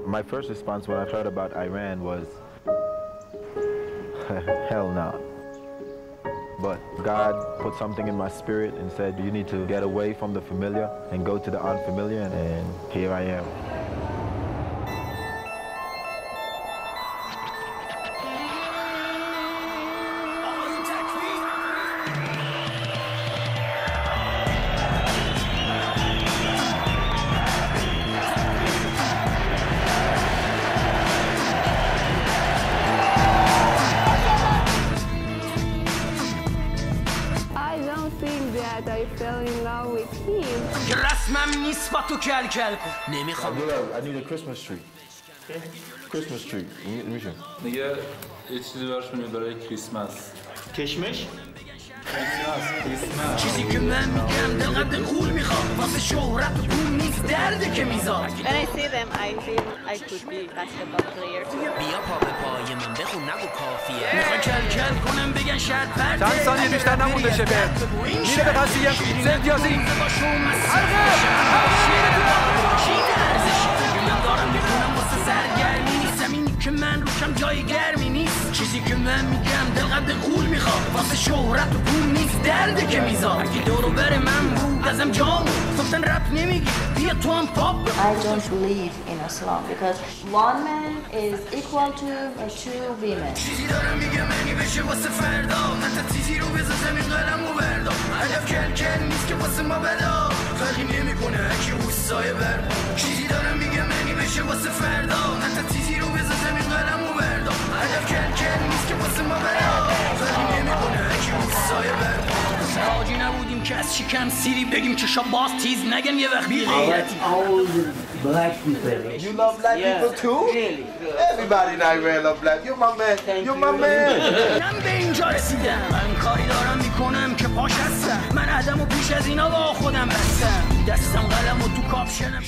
My first response when I heard about Iran was, hell no. But God put something in my spirit and said, you need to get away from the familiar and go to the unfamiliar, and here I am. I fell in love with him. I need a Christmas tree. Christmas tree. دیگه یه چیزی براش می‌بینیم برای کریسمس. کشمش؟ چیزی که من میگم دلقدر قول میخوام واسه شهرت و پول نیست درده که میذار. When I see them, I feel I could be basketball player. بیا پا به پای من بخون نگو کافیه. میخوان کل کنم بگن شرط پرده. چند ثانیه بیشتر نمونده شبه. میره به قضیه سنتیازی. حلقه! که من روشم جای گرمی نیست چیزی که من میگم دلقدر قول میخوام واسه شهرت و پول نیست درده که میذار اگه دورو بر من بود ازم جامو گفتن رپ نمیگی بیا تو هم پاپ I don't believe in Islam because one man is equal to two women. چیزی دارم میگم منی بشه واسه فردا من تا تیزی رو بزن زمین قلمو بردا هدف کل نیست که واسه ما بدا فرقی نمیکنه هرکی اوستای بر چیزی دارم میگم منی بشه واسه فردا من تا تیزی رو بزن زمین قلمو بردا هدف کل نیست که واسه ما بدا فرقی نمیکنه هرکی اوستای بر راجی نبودیم که از شکم سیری بگیم که شا باز تیز نگن یه وقت بی غیرتی Black people. You love black people too? Really? Everybody in Iran love black. You're my man. You're my man. من به اینجا رسیدم من کاری دارم میکنم که پاش هستم من عدم و پیش از اینا با خودم بستم دستم قلم و تو کاپشنم